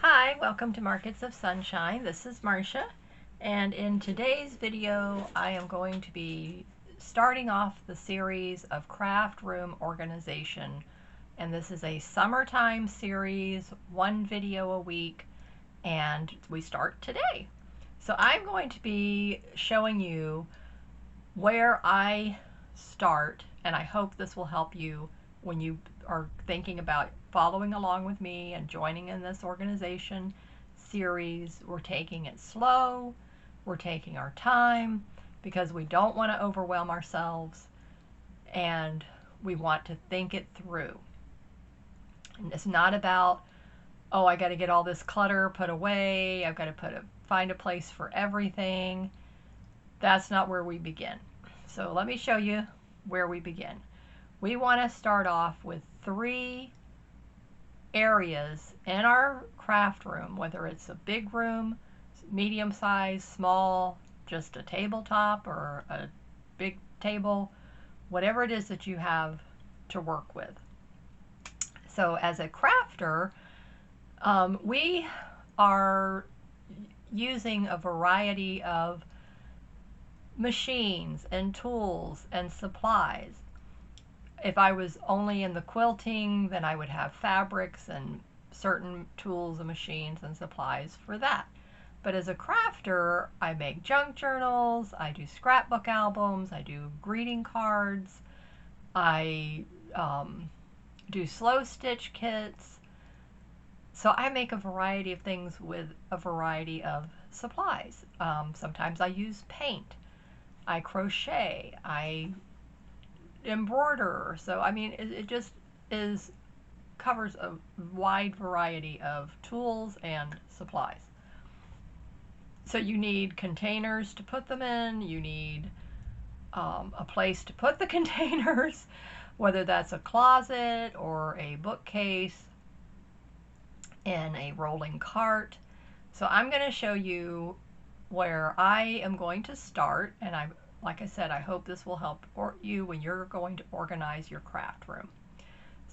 Hi, welcome to Markets of Sunshine. This is Marcia, and in today's video I am going to be starting off the series of craft room organization, and this is a summertime series, one video a week, and we start today. So I'm going to be showing you where I start, and I hope this will help you when you are thinking about following along with me and joining in this organization series. We're taking it slow, we're taking our time because we don't want to overwhelm ourselves and we want to think it through. And it's not about, oh, I got to get all this clutter put away, I've got to find a place for everything. That's not where we begin. So let me show you where we begin. We want to start off with 3 areas in our craft room, whether it's a big room, medium size, small, just a tabletop or a big table, whatever it is that you have to work with. So as a crafter, we are using a variety of machines and tools and supplies. If I was only in the quilting, then I would have fabrics and certain tools and machines and supplies for that. But as a crafter, I make junk journals, I do scrapbook albums, I do greeting cards, I do slow stitch kits. So I make a variety of things with a variety of supplies. Sometimes I use paint, I crochet, I embroider. So I mean, it just covers a wide variety of tools and supplies. So you need containers to put them in, you need a place to put the containers, whether that's a closet or a bookcase and a rolling cart. So I'm going to show you where I am going to start, and like I said, I hope this will help you when you're going to organize your craft room.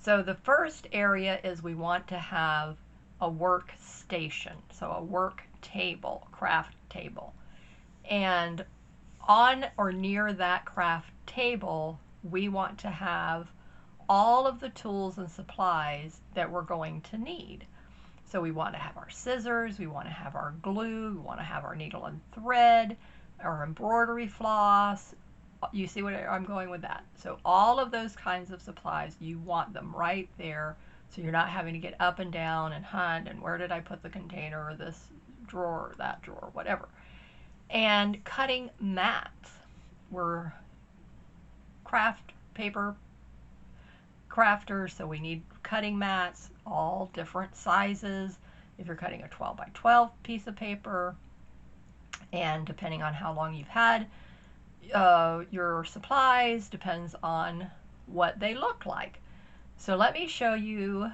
So the first area is we want to have a workstation, so a work table, craft table. And on or near that craft table, we want to have all of the tools and supplies that we're going to need. So we want to have our scissors, we want to have our glue, we want to have our needle and thread, our embroidery floss. You see what I'm going with that? So all of those kinds of supplies, you want them right there, so you're not having to get up and down and hunt and where did I put the container or this drawer or that drawer, whatever. And cutting mats. We're craft paper crafters, so we need cutting mats, all different sizes. If you're cutting a 12 by 12 piece of paper, and depending on how long you've had your supplies, depends on what they look like. So let me show you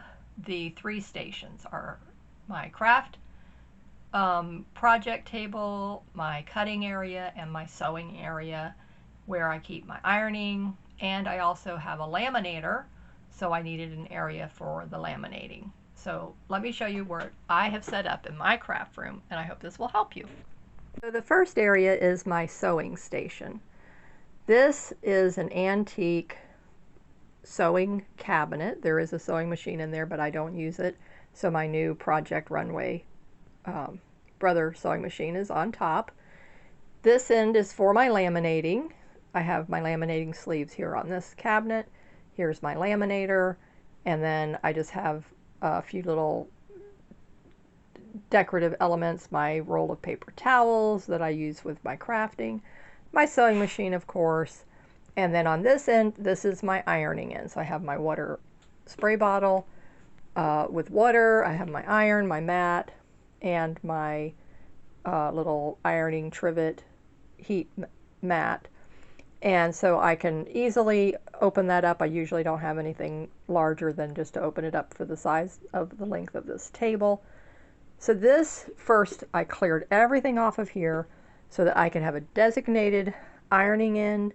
the 3 stations. My craft project table, my cutting area, and my sewing area where I keep my ironing, and I also have a laminator, so I needed an area for the laminating. So let me show you where I have set up in my craft room, and I hope this will help you. So the first area is my sewing station. This is an antique sewing cabinet. There is a sewing machine in there, but I don't use it. So my new Project Runway Brother sewing machine is on top. This end is for my laminating. I have my laminating sleeves here on this cabinet. Here's my laminator, and then I just have a few little decorative elements, my roll of paper towels that I use with my crafting, my sewing machine, of course, and then on this end, this is my ironing end. So I have my water spray bottle with water, I have my iron, my mat, and my little ironing trivet heat mat. And so I can easily open that up. I usually don't have anything larger than just to open it up for the size of the length of this table. So this, first I cleared everything off of here so that I can have a designated ironing end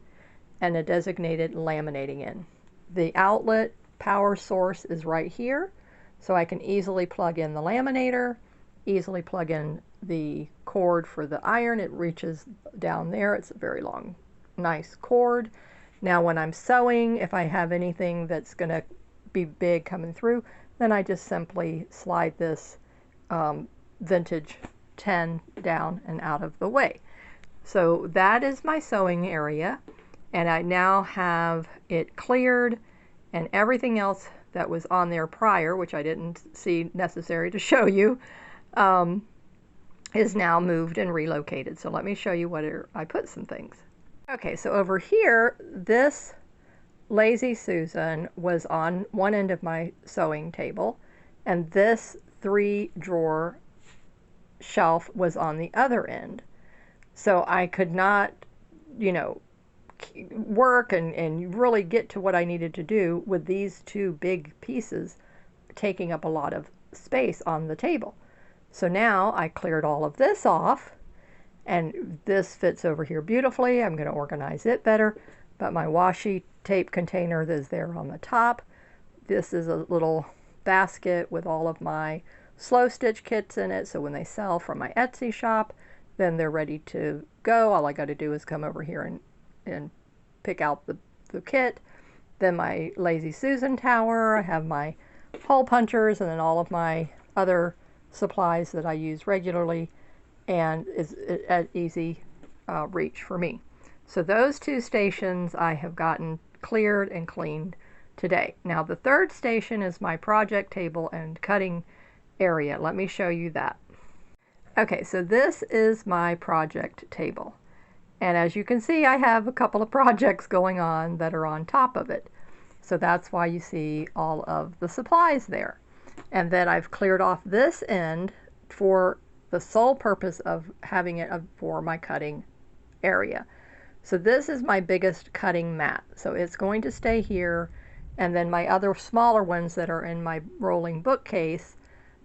and a designated laminating end. The outlet power source is right here, so I can easily plug in the laminator easily plug in the cord for the iron. It reaches down there. It's a very long, nice cord. Now when I'm sewing, if I have anything that's going to be big coming through, then I just simply slide this vintage 10 down and out of the way. So that is my sewing area, and I now have it cleared, and everything else that was on there prior, which I didn't see necessary to show you, is now moved and relocated. So let me show you where I put some things. Okay, so over here, this Lazy Susan was on one end of my sewing table, and this 3-drawer shelf was on the other end. So I could not, you know, work and really get to what I needed to do with these two big pieces taking up a lot of space on the table. So now I cleared all of this off, and this fits over here beautifully. I'm going to organize it better, but my washi tape container is there on the top. This is a little basket with all of my slow stitch kits in it, so when they sell from my Etsy shop, then they're ready to go. All I got to do is come over here and pick out the kit. Then my Lazy Susan tower, I have my hole punchers, and then all of my other supplies that I use regularly, and is at easy reach for me. So those two stations I have gotten cleared and cleaned today. Now the third station is my project table and cutting area. Let me show you that. Okay, so this is my project table. And as you can see, I have a couple of projects going on that are on top of it. So that's why you see all of the supplies there. And then I've cleared off this end for the sole purpose of having it for my cutting area. So this is my biggest cutting mat. So it's going to stay here. And then my other smaller ones that are in my rolling bookcase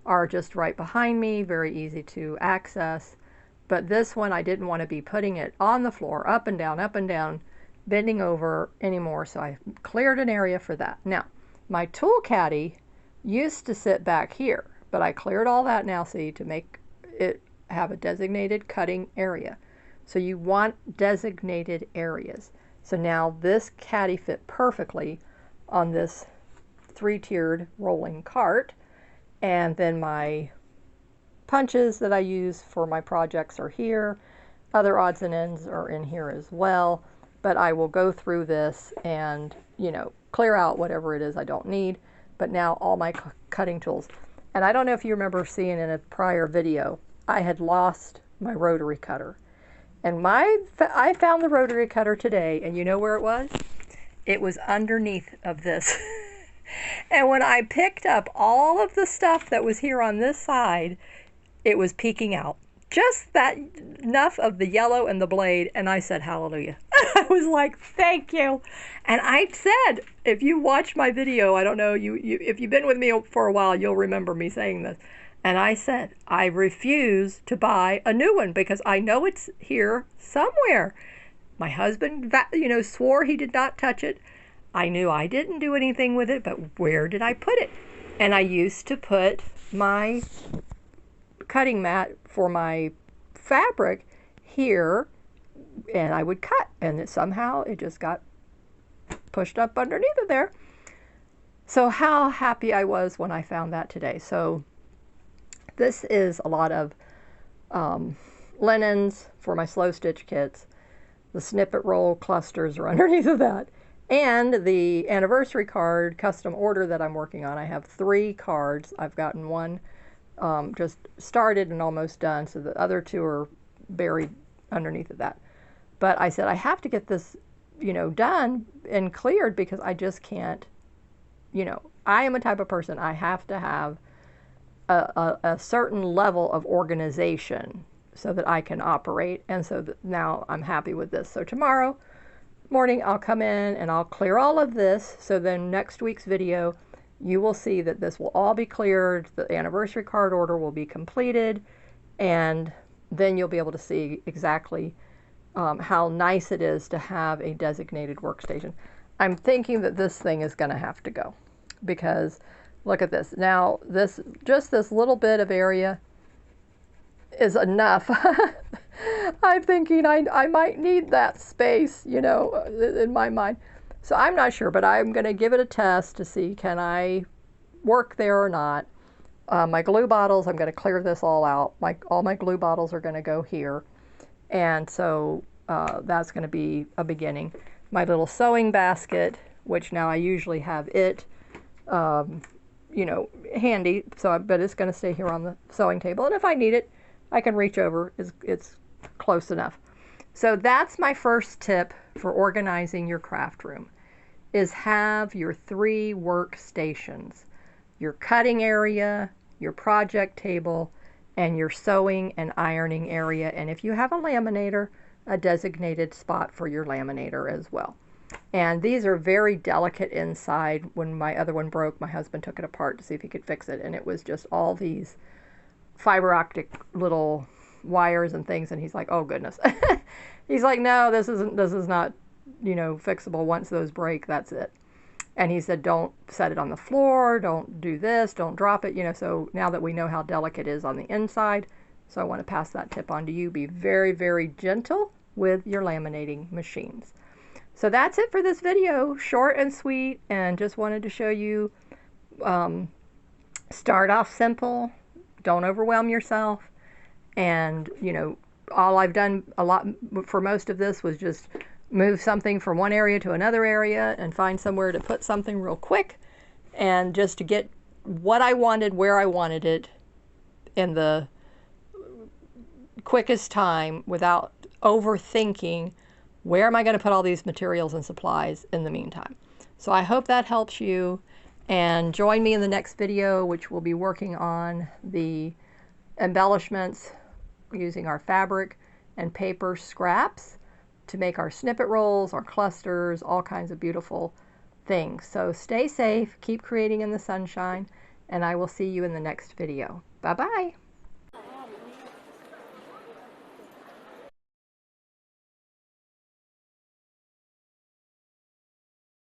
are just right behind me, very easy to access. But this one, I didn't want to be putting it on the floor, up and down, bending over anymore, so I cleared an area for that. Now, my tool caddy used to sit back here, but I cleared all that now, see, to make it have a designated cutting area. So you want designated areas. So now this caddy fit perfectly on this 3-tiered rolling cart. And then my punches that I use for my projects are here. Other odds and ends are in here as well. But I will go through this and, you know, clear out whatever it is I don't need. But now all my cutting tools. And I don't know if you remember seeing in a prior video, I had lost my rotary cutter. And I found the rotary cutter today, and you know where it was? It was underneath of this. And when I picked up all of the stuff that was here on this side, it was peeking out. Just that enough of the yellow and the blade, and I said, hallelujah. I was like, thank you. And I said, if you watch my video, I don't know, if you've been with me for a while, you'll remember me saying this. And I said, I refuse to buy a new one because I know it's here somewhere. My husband, you know, swore he did not touch it. I knew I didn't do anything with it, but where did I put it? And I used to put my cutting mat for my fabric here, and I would cut, and somehow it just got pushed up underneath of there. So how happy I was when I found that today. So this is a lot of linens for my slow stitch kits. The snippet roll clusters are underneath of that. And the anniversary card custom order that I'm working on, I have 3 cards. I've gotten one just started and almost done, so the other 2 are buried underneath of that. But I said I have to get this, you know, done and cleared because I just can't, you know, I am a type of person, I have to have a certain level of organization so that I can operate. And so now I'm happy with this. So tomorrow morning I'll come in and I'll clear all of this, so then next week's video you will see that this will all be cleared, the anniversary card order will be completed, and then you'll be able to see exactly how nice it is to have a designated workstation. I'm thinking that this thing is going to have to go because look at this. Now this, just this little bit of area is enough. I'm thinking I might need that space, you know, in my mind. So I'm not sure, but I'm going to give it a test to see can I work there or not. My glue bottles, I'm going to clear this all out. All my glue bottles are going to go here. And so that's going to be a beginning. My little sewing basket, which now I usually have it, you know, handy. So, but it's going to stay here on the sewing table. And if I need it, I can reach over. It's close enough. So that's my first tip for organizing your craft room, is have your 3 workstations: your cutting area, your project table, and your sewing and ironing area. And if you have a laminator, a designated spot for your laminator as well. And these are very delicate inside. When my other one broke, my husband took it apart to see if he could fix it, and it was just all these fiber optic little wires and things, and he's like, oh goodness. He's like, no, this is not, you know, fixable. Once those break, that's it. And he said, don't set it on the floor, don't do this, don't drop it, you know. So now that we know how delicate it is on the inside, so I want to pass that tip on to you. Be very, very gentle with your laminating machines. So that's it for this video, short and sweet, and just wanted to show you, start off simple, don't overwhelm yourself. And, you know, all I've done a lot for most of this was just move something from one area to another area and find somewhere to put something real quick, and just to get what I wanted, where I wanted it in the quickest time without overthinking where am I going to put all these materials and supplies in the meantime. So I hope that helps you, and join me in the next video, which will be working on the embellishments using our fabric and paper scraps to make our snippet rolls, our clusters, all kinds of beautiful things. So stay safe, keep creating in the sunshine, and I will see you in the next video. Bye-bye.